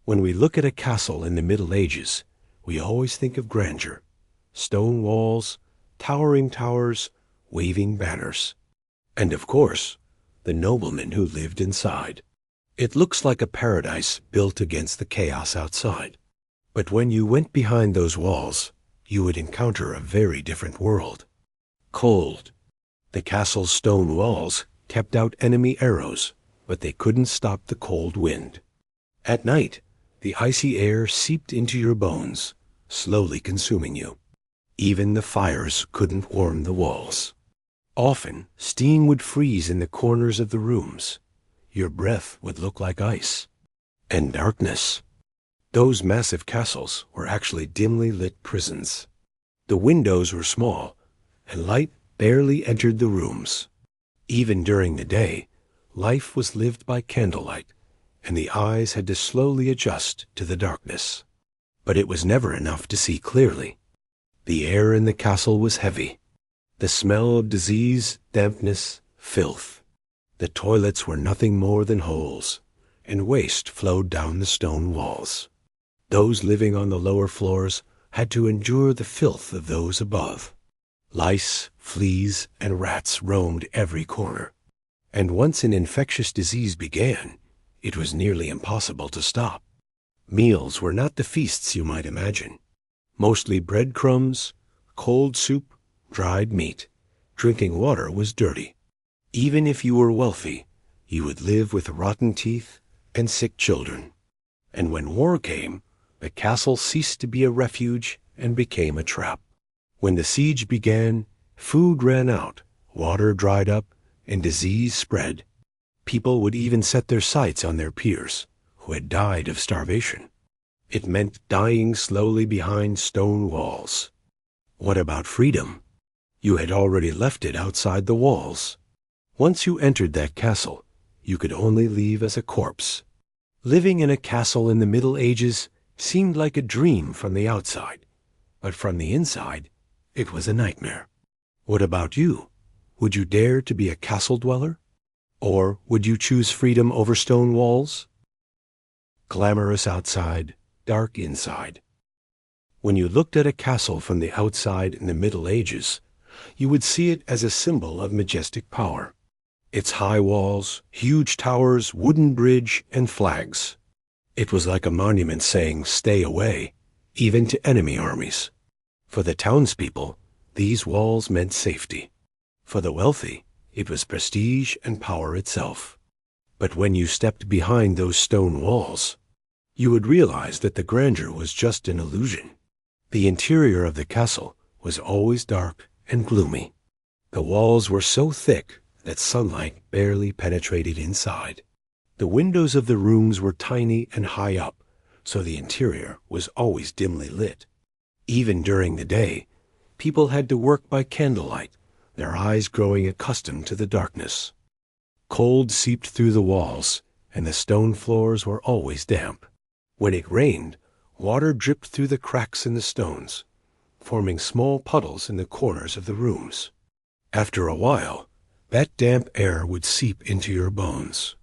When we look at a castle in the Middle Ages, we always think of grandeur, stone walls, towering towers, waving banners, and of course, the noblemen who lived inside. It looks like a paradise built against the chaos outside. But when you went behind those walls, you would encounter a very different world. Cold. The castle's stone walls kept out enemy arrows, but they couldn't stop the cold wind. At night, the icy air seeped into your bones, slowly consuming you. Even the fires couldn't warm the walls. Often, steam would freeze in the corners of the rooms. Your breath would look like ice. And darkness. Those massive castles were actually dimly lit prisons. The windows were small, and light barely entered the rooms. Even during the day, life was lived by candlelight, and the eyes had to slowly adjust to the darkness. But it was never enough to see clearly. The air in the castle was heavy. The smell of disease, dampness, filth. The toilets were nothing more than holes, and waste flowed down the stone walls. Those living on the lower floors had to endure the filth of those above. Lice, fleas, and rats roamed every corner. And once an infectious disease began, it was nearly impossible to stop. Meals were not the feasts you might imagine. Mostly breadcrumbs, cold soup, dried meat. Drinking water was dirty. Even if you were wealthy, you would live with rotten teeth and sick children. And when war came, the castle ceased to be a refuge and became a trap. When the siege began, food ran out, water dried up, and disease spread. People would even set their sights on their peers, who had died of starvation. It meant dying slowly behind stone walls. What about freedom? You had already left it outside the walls. Once you entered that castle, you could only leave as a corpse. Living in a castle in the Middle Ages seemed like a dream from the outside, but from the inside, it was a nightmare. What about you? Would you dare to be a castle dweller? Or would you choose freedom over stone walls? Glamorous outside, dark inside. When you looked at a castle from the outside in the Middle Ages, you would see it as a symbol of majestic power. Its high walls, huge towers, wooden bridge, and flags. It was like a monument saying, "Stay away," even to enemy armies. For the townspeople, these walls meant safety. For the wealthy, it was prestige and power itself. But when you stepped behind those stone walls, you would realize that the grandeur was just an illusion. The interior of the castle was always dark and gloomy. The walls were so thick that sunlight barely penetrated inside. The windows of the rooms were tiny and high up, so the interior was always dimly lit. Even during the day, people had to work by candlelight, their eyes growing accustomed to the darkness. Cold seeped through the walls, and the stone floors were always damp. When it rained, water dripped through the cracks in the stones, forming small puddles in the corners of the rooms. After a while, that damp air would seep into your bones.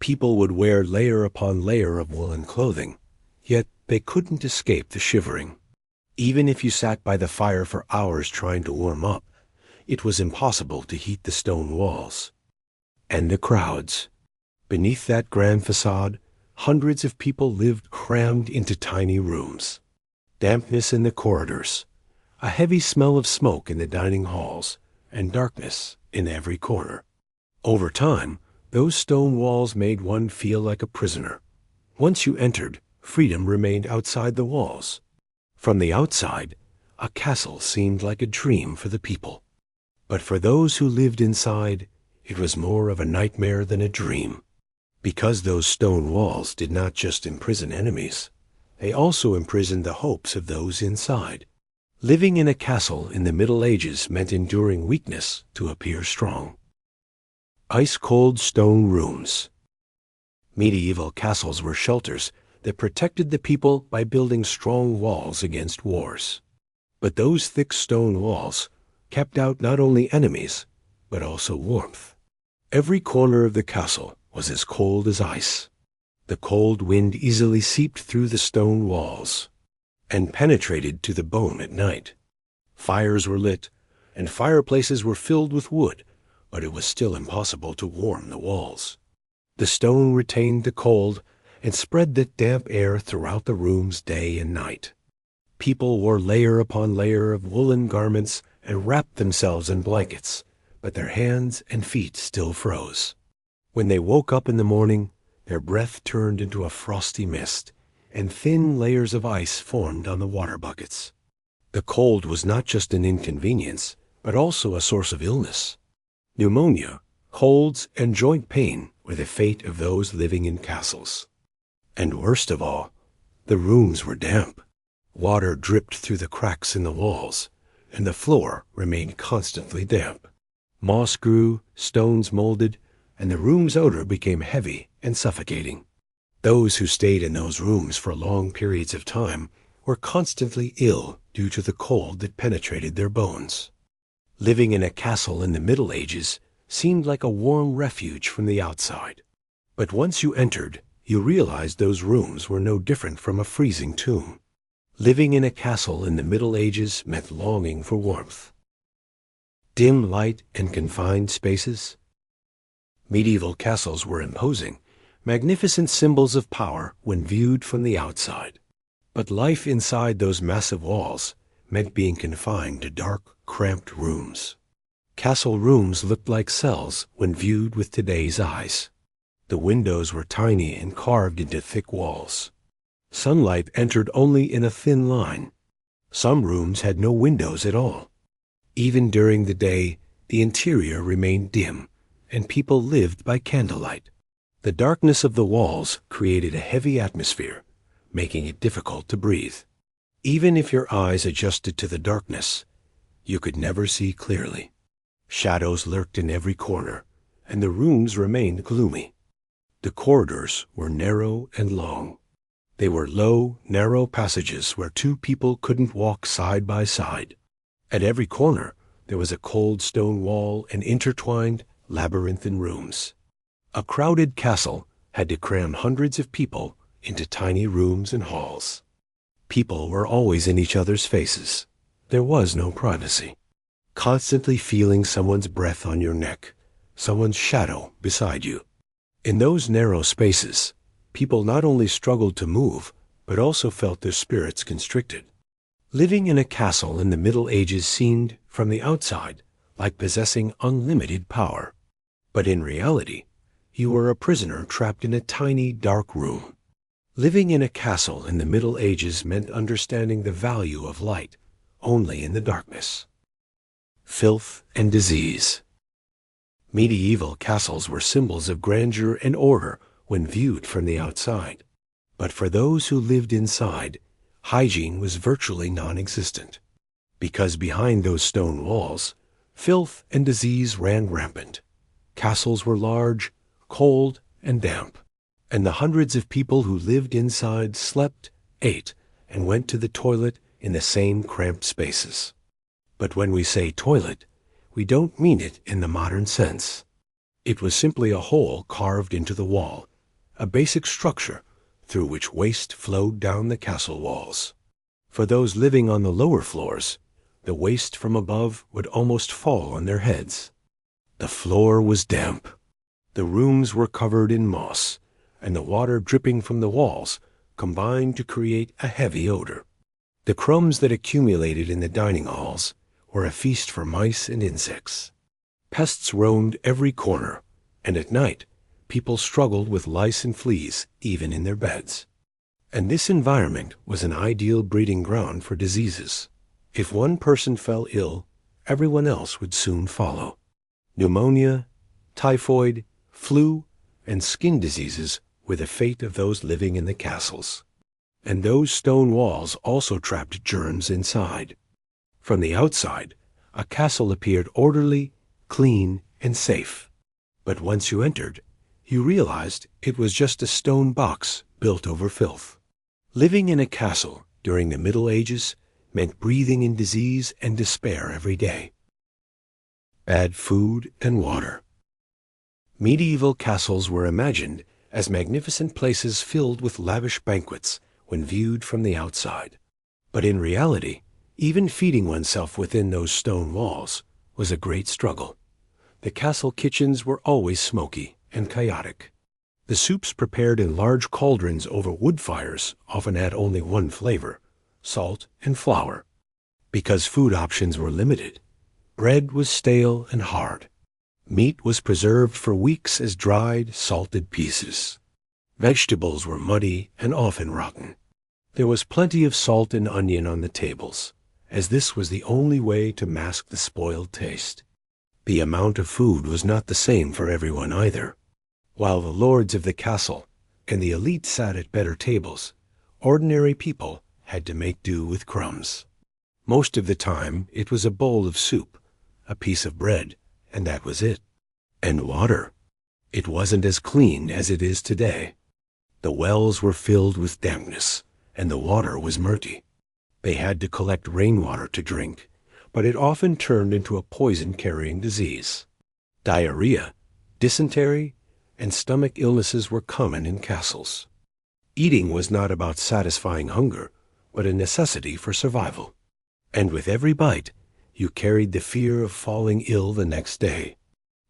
People would wear layer upon layer of woolen clothing, yet they couldn't escape the shivering. Even if you sat by the fire for hours trying to warm up, it was impossible to heat the stone walls. And the crowds. Beneath that grand facade, hundreds of people lived crammed into tiny rooms. Dampness in the corridors, a heavy smell of smoke in the dining halls, and darkness in every corner. Over time, those stone walls made one feel like a prisoner. Once you entered, freedom remained outside the walls. From the outside, a castle seemed like a dream for the people. But for those who lived inside, it was more of a nightmare than a dream. Because those stone walls did not just imprison enemies, they also imprisoned the hopes of those inside. Living in a castle in the Middle Ages meant enduring weakness to appear strong. Ice-cold stone rooms. Medieval castles were shelters that protected the people by building strong walls against wars. But those thick stone walls kept out not only enemies, but also warmth. Every corner of the castle was as cold as ice. The cold wind easily seeped through the stone walls and penetrated to the bone at night. Fires were lit, and fireplaces were filled with wood, but it was still impossible to warm the walls. The stone retained the cold and spread the damp air throughout the rooms day and night. People wore layer upon layer of woolen garments and wrapped themselves in blankets, but their hands and feet still froze. When they woke up in the morning, their breath turned into a frosty mist, and thin layers of ice formed on the water buckets. The cold was not just an inconvenience, but also a source of illness. Pneumonia, colds, and joint pain were the fate of those living in castles. And worst of all, the rooms were damp. Water dripped through the cracks in the walls, and the floor remained constantly damp. Moss grew, stones molded, and the room's odor became heavy and suffocating. Those who stayed in those rooms for long periods of time were constantly ill due to the cold that penetrated their bones. Living in a castle in the Middle Ages seemed like a warm refuge from the outside. But once you entered, you realized those rooms were no different from a freezing tomb. Living in a castle in the Middle Ages meant longing for warmth. Dim light and confined spaces. Medieval castles were imposing, magnificent symbols of power when viewed from the outside. But life inside those massive walls meant being confined to dark, cramped rooms. Castle rooms looked like cells when viewed with today's eyes. The windows were tiny and carved into thick walls. Sunlight entered only in a thin line. Some rooms had no windows at all. Even during the day, the interior remained dim, and people lived by candlelight. The darkness of the walls created a heavy atmosphere, making it difficult to breathe. Even if your eyes adjusted to the darkness, you could never see clearly. Shadows lurked in every corner, and the rooms remained gloomy. The corridors were narrow and long. They were low, narrow passages where two people couldn't walk side by side. At every corner, there was a cold stone wall and intertwined, labyrinthine rooms. A crowded castle had to cram hundreds of people into tiny rooms and halls. People were always in each other's faces. There was no privacy. Constantly feeling someone's breath on your neck, someone's shadow beside you. In those narrow spaces, people not only struggled to move, but also felt their spirits constricted. Living in a castle in the Middle Ages seemed, from the outside, like possessing unlimited power. But in reality, you were a prisoner trapped in a tiny, dark room. Living in a castle in the Middle Ages meant understanding the value of light only in the darkness. Filth and disease. Medieval castles were symbols of grandeur and order when viewed from the outside. But for those who lived inside, hygiene was virtually non-existent. Because behind those stone walls, filth and disease ran rampant. Castles were large, cold, and damp, and the hundreds of people who lived inside slept, ate, and went to the toilet in the same cramped spaces. But when we say toilet, we don't mean it in the modern sense. It was simply a hole carved into the wall, a basic structure through which waste flowed down the castle walls. For those living on the lower floors, the waste from above would almost fall on their heads. The floor was damp. The rooms were covered in moss, and the water dripping from the walls combined to create a heavy odor. The crumbs that accumulated in the dining halls were a feast for mice and insects. Pests roamed every corner, and at night, people struggled with lice and fleas even in their beds. And this environment was an ideal breeding ground for diseases. If one person fell ill, everyone else would soon follow. Pneumonia, typhoid, flu, and skin diseases were the fate of those living in the castles. And those stone walls also trapped germs inside. From the outside, a castle appeared orderly, clean, and safe. But once you entered, you realized it was just a stone box built over filth. Living in a castle during the Middle Ages meant breathing in disease and despair every day. Bad food and water. Medieval castles were imagined as magnificent places filled with lavish banquets when viewed from the outside. But in reality, even feeding oneself within those stone walls was a great struggle. The castle kitchens were always smoky and chaotic. The soups prepared in large cauldrons over wood fires often had only one flavor: salt and flour. Because food options were limited, bread was stale and hard. Meat was preserved for weeks as dried, salted pieces. Vegetables were muddy and often rotten. There was plenty of salt and onion on the tables, as this was the only way to mask the spoiled taste. The amount of food was not the same for everyone either. While the lords of the castle and the elite sat at better tables, ordinary people had to make do with crumbs. Most of the time it was a bowl of soup, a piece of bread, and that was it. And water. It wasn't as clean as it is today. The wells were filled with dampness, and the water was murky. They had to collect rainwater to drink, but it often turned into a poison-carrying disease. Diarrhea, dysentery, and stomach illnesses were common in castles. Eating was not about satisfying hunger, but a necessity for survival. And with every bite, you carried the fear of falling ill the next day.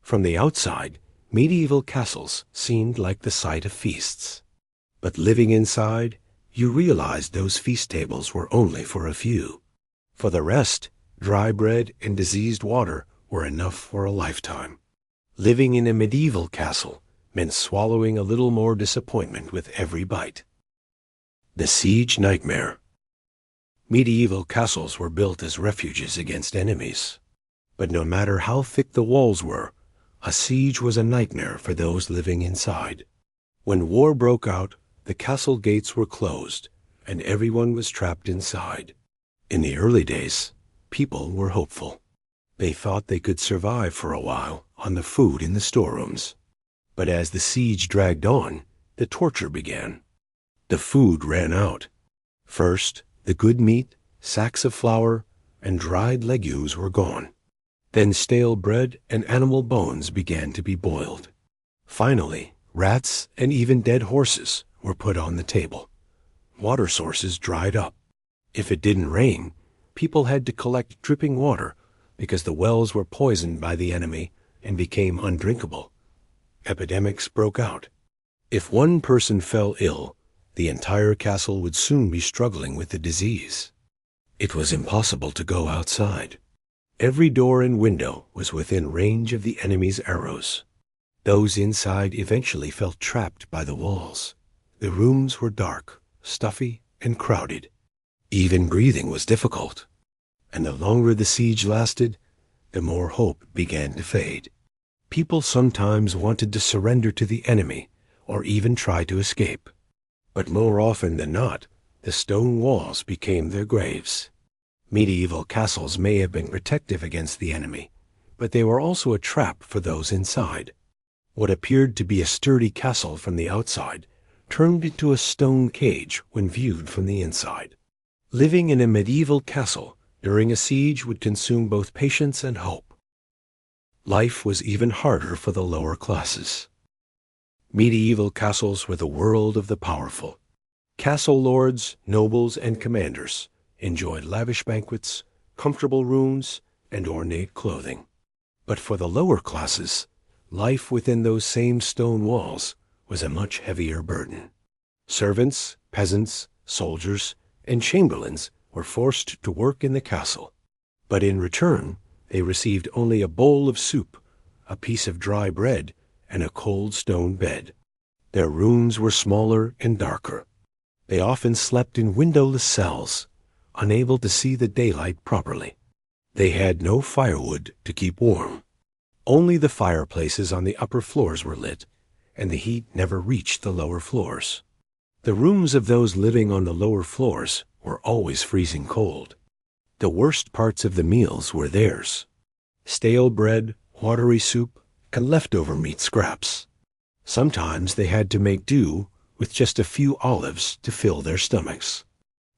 From the outside, medieval castles seemed like the site of feasts. But living inside, you realized those feast tables were only for a few. For the rest, dry bread and diseased water were enough for a lifetime. Living in a medieval castle meant swallowing a little more disappointment with every bite. The siege nightmare. Medieval castles were built as refuges against enemies. But no matter how thick the walls were, a siege was a nightmare for those living inside. When war broke out, the castle gates were closed, and everyone was trapped inside. In the early days, people were hopeful. They thought they could survive for a while on the food in the storerooms. But as the siege dragged on, the torture began. The food ran out. First, the good meat, sacks of flour, and dried legumes were gone. Then stale bread and animal bones began to be boiled. Finally, rats and even dead horses were put on the table. Water sources dried up. If it didn't rain, people had to collect dripping water because the wells were poisoned by the enemy and became undrinkable. Epidemics broke out. If one person fell ill, the entire castle would soon be struggling with the disease. It was impossible to go outside. Every door and window was within range of the enemy's arrows. Those inside eventually felt trapped by the walls. The rooms were dark, stuffy, and crowded. Even breathing was difficult. And the longer the siege lasted, the more hope began to fade. People sometimes wanted to surrender to the enemy or even try to escape. But more often than not, the stone walls became their graves. Medieval castles may have been protective against the enemy, but they were also a trap for those inside. What appeared to be a sturdy castle from the outside turned into a stone cage when viewed from the inside. Living in a medieval castle during a siege would consume both patience and hope. Life was even harder for the lower classes. Medieval castles were the world of the powerful. Castle lords, nobles, and commanders enjoyed lavish banquets, comfortable rooms, and ornate clothing. But for the lower classes, life within those same stone walls was a much heavier burden. Servants, peasants, soldiers, and chamberlains were forced to work in the castle. But in return, they received only a bowl of soup, a piece of dry bread, and a cold stone bed. Their rooms were smaller and darker. They often slept in windowless cells, unable to see the daylight properly. They had no firewood to keep warm. Only the fireplaces on the upper floors were lit, and the heat never reached the lower floors. The rooms of those living on the lower floors were always freezing cold. The worst parts of the meals were theirs: stale bread, watery soup, and leftover meat scraps. Sometimes they had to make do with just a few olives to fill their stomachs.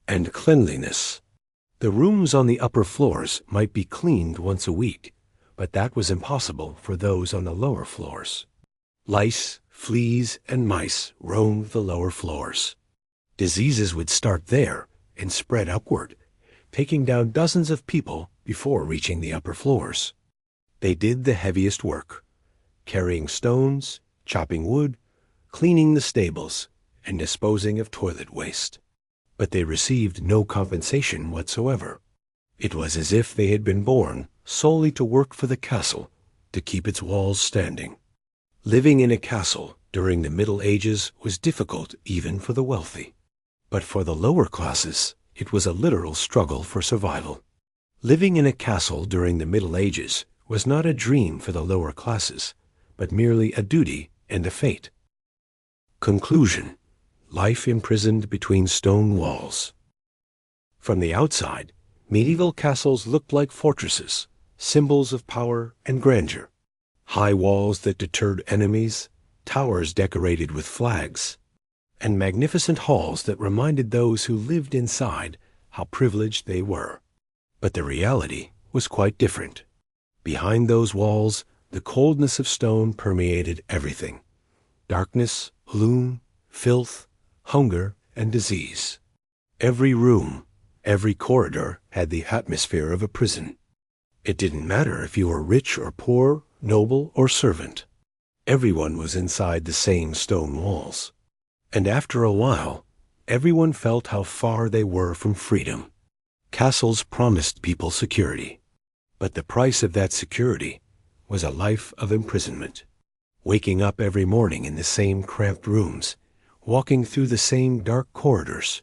And cleanliness. The rooms on the upper floors might be cleaned once a week, but that was impossible for those on the lower floors. Lice, Fleas and mice roamed the lower floors. Diseases would start there and spread upward, taking down dozens of people before reaching the upper floors. They did the heaviest work, carrying stones, chopping wood, cleaning the stables, and disposing of toilet waste. But they received no compensation whatsoever. It was as if they had been born solely to work for the castle, to keep its walls standing. Living in a castle during the Middle Ages was difficult even for the wealthy. But for the lower classes, it was a literal struggle for survival. Living in a castle during the Middle Ages was not a dream for the lower classes, but merely a duty and a fate. Conclusion: life imprisoned between stone walls. From the outside, medieval castles looked like fortresses, symbols of power and grandeur. High walls that deterred enemies, towers decorated with flags, and magnificent halls that reminded those who lived inside how privileged they were. But the reality was quite different. Behind those walls, the coldness of stone permeated everything: darkness, gloom, filth, hunger, and disease. Every room, every corridor had the atmosphere of a prison. It didn't matter if you were rich or poor, noble or servant. Everyone was inside the same stone walls. And after a while, everyone felt how far they were from freedom. Castles promised people security, but the price of that security was a life of imprisonment. Waking up every morning in the same cramped rooms, walking through the same dark corridors,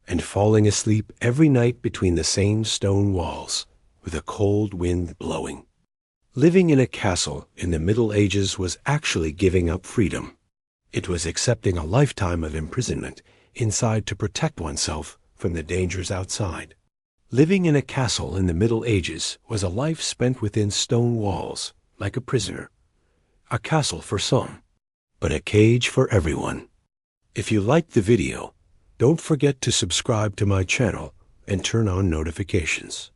and falling asleep every night between the same stone walls, with a cold wind blowing. Living in a castle in the Middle Ages was actually giving up freedom. It was accepting a lifetime of imprisonment inside to protect oneself from the dangers outside. Living in a castle in the Middle Ages was a life spent within stone walls, like a prisoner. A castle for some, but a cage for everyone. If you liked the video, don't forget to subscribe to my channel and turn on notifications.